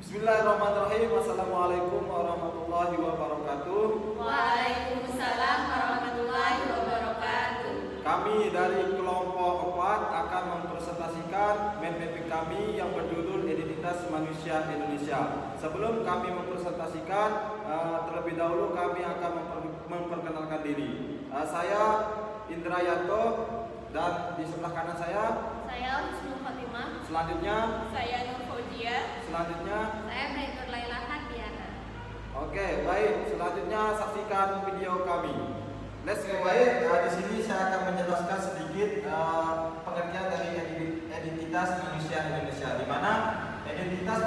Bismillahirrahmanirrahim. Assalamualaikum warahmatullahi wabarakatuh. Waalaikumsalam warahmatullahi wabarakatuh. Kami dari kelompok 4 akan mempresentasikan mapping kami yang berjudul Identitas Manusia Indonesia. Sebelum kami mempresentasikan, terlebih dahulu kami akan memperkenalkan diri. Saya Indra Yanto dan di sebelah kanan saya Husnul Khotimah. Selanjutnya Saya Nur Fauzia. Selanjutnya Saya Brenda Laila Hadiana. Oke, baik. Selanjutnya saksikan video kami. Let's go. Baik, di sini saya akan menjelaskan sedikit pengertian dari identitas manusia Indonesia, di mana identitas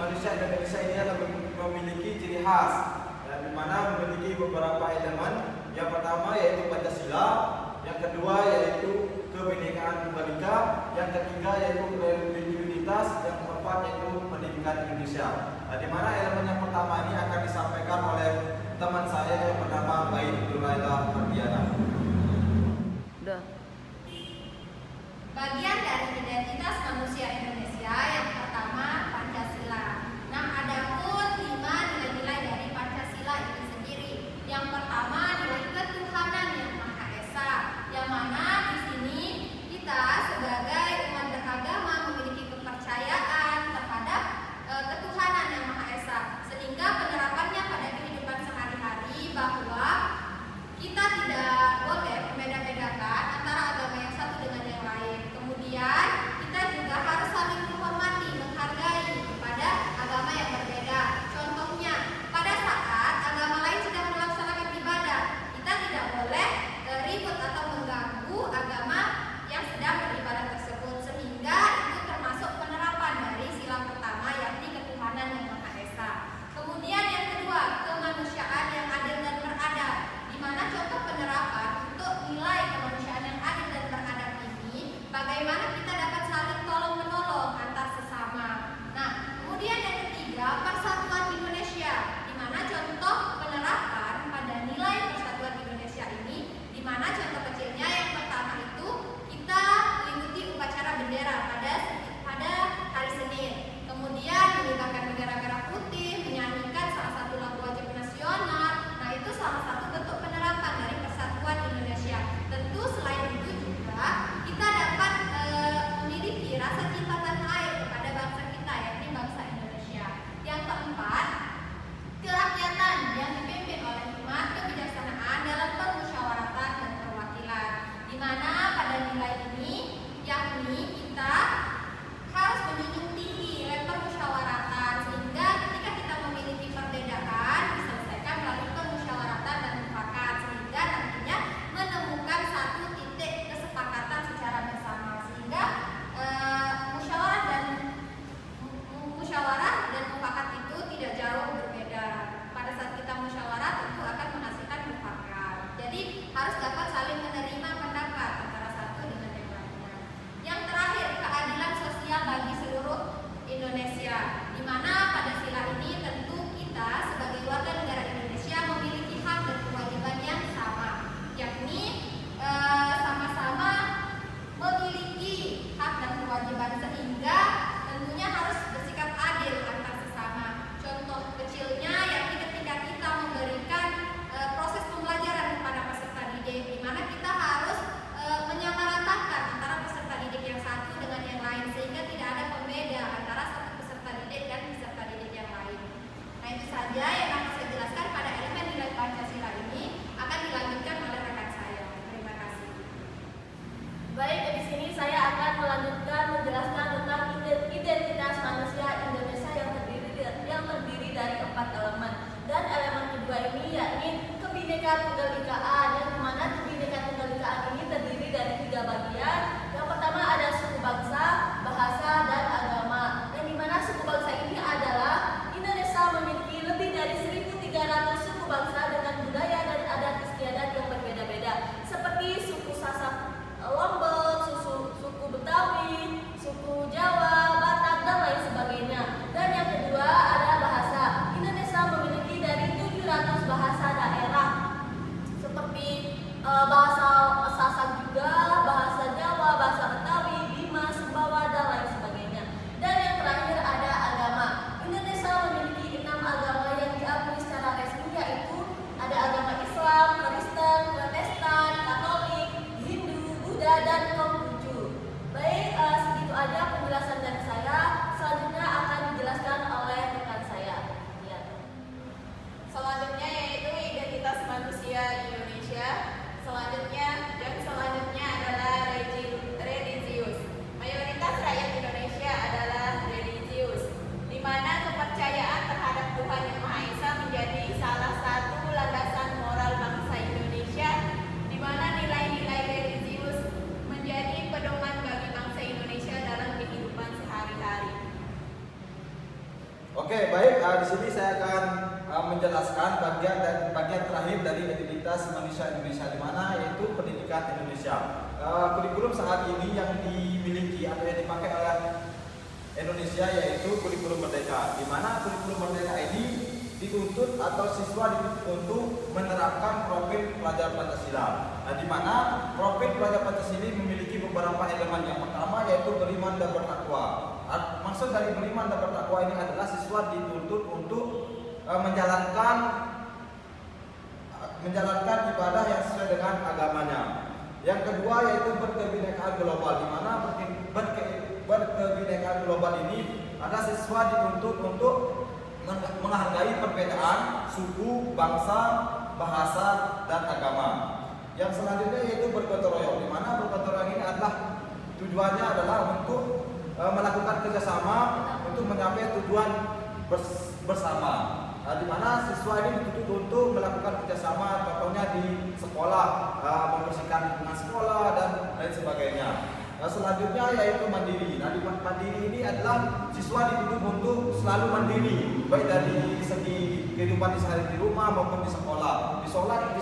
manusia Indonesia ini adalah memiliki ciri khas, di mana memiliki beberapa elemen. Yang pertama yaitu Pancasila, yang kedua yaitu kebinekaan tunggal ika, yang ketiga yaitu religiusitas, yang keempat yaitu pendidikan Indonesia. Di mana elemen yang pertama ini akan disampaikan oleh teman saya yang bernama Brenda Laila Hadiana. Bagian dari identitas manusia Indonesia yang pertama Pancasila. Nah, adapun 5 nilai-nilai dari Pancasila itu sendiri. Yang pertama nilai ketuhanan yang Maha Esa, yang mana di sini kita sebagai umat beragama memiliki kepercayaan terhadap ketuhanan yang Maha Esa, sehingga penerapannya pada kehidupan sehari-hari bahwa kita tidak Oke, baik. Di sini saya akan menjelaskan bagian terakhir dari identitas manusia Indonesia, di mana yaitu pendidikan Indonesia. Kurikulum saat ini yang dimiliki atau yang dipakai oleh Indonesia yaitu kurikulum Merdeka, di mana kurikulum Merdeka ini dituntut atau siswa dituntut untuk menerapkan profil pelajar Pancasila. Nah, di mana profil pelajar Pancasila memiliki beberapa elemen. Yang pertama yaitu beriman dan bertakwa. Maksud dari beriman dan bertakwa ini adalah siswa dituntut untuk menjalankan ibadah yang sesuai dengan agamanya. Yang kedua yaitu berkebinekaan global, di mana berkebinekaan global ini ada siswa dituntut untuk menghargai perbedaan suku, bangsa, bahasa, dan agama. Yang selanjutnya yaitu bergotong royong, di mana bergotong royong ini adalah tujuannya adalah untuk melakukan kerjasama untuk mencapai tujuan bersama. Nah, di mana siswa ini dituntut untuk melakukan kerjasama, contohnya di sekolah, membersihkan lingkungan sekolah dan lain sebagainya. Nah, selanjutnya yaitu mandiri. Nah, di mandiri ini adalah siswa dituntut untuk selalu mandiri, baik dari segi kehidupan sehari di rumah maupun di sekolah. Di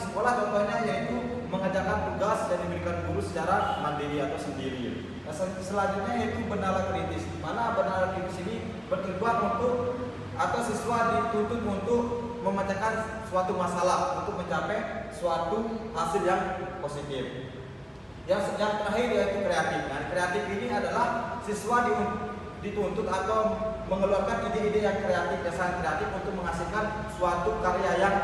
sekolah contohnya yaitu mengerjakan tugas yang diberikan guru secara mandiri atau sendiri. Nah, selanjutnya yaitu bernala kritis, di mana bernala kritis ini bertujuan untuk atau siswa dituntut untuk memecahkan suatu masalah untuk mencapai suatu hasil yang positif. Yang terakhir yaitu kreatif. Nah, kreatif ini adalah siswa dituntut atau mengeluarkan ide-ide yang kreatif, yang sangat kreatif untuk menghasilkan suatu karya yang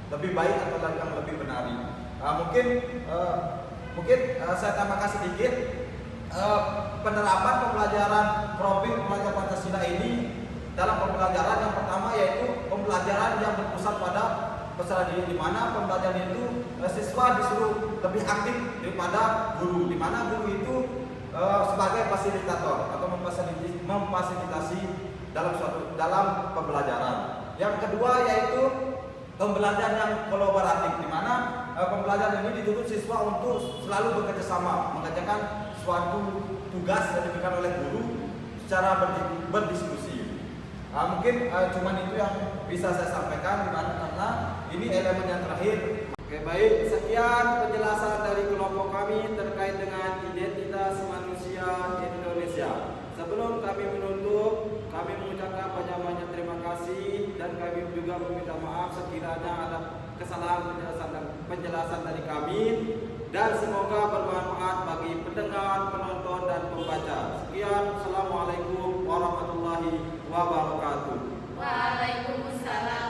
lebih baik atau yang lebih menarik. Mungkin saya tambahkan sedikit penerapan pembelajaran profil pelajar Pancasila ini dalam pembelajaran yang pertama yaitu pembelajaran yang berpusat pada peserta didik, di mana pembelajaran itu siswa disuruh lebih aktif daripada guru, di mana guru itu sebagai fasilitator atau memfasilitasi dalam pembelajaran. Yang kedua yaitu pembelajaran yang kolaboratif, di mana pembelajaran ini dituntut siswa untuk selalu bekerja sama, mengerjakan suatu tugas yang diberikan oleh guru secara berdiskusi. Mungkin cuman itu yang bisa saya sampaikan, dimana karena ini elemen yang terakhir. Oke, baik, sekian penjelasan dari kelompok kami terkait dengan identitas manusia Indonesia. Sebelum kami menutup, kami mengucapkan banyak-banyak terima kasih dan kami juga meminta maaf sekiranya ada kesalahan penjelasan dari kami, dan semoga bermanfaat bagi pendengar, penonton, dan pembaca. Sekian, Assalamualaikum warahmatullahi wabarakatuh. Waalaikumsalam.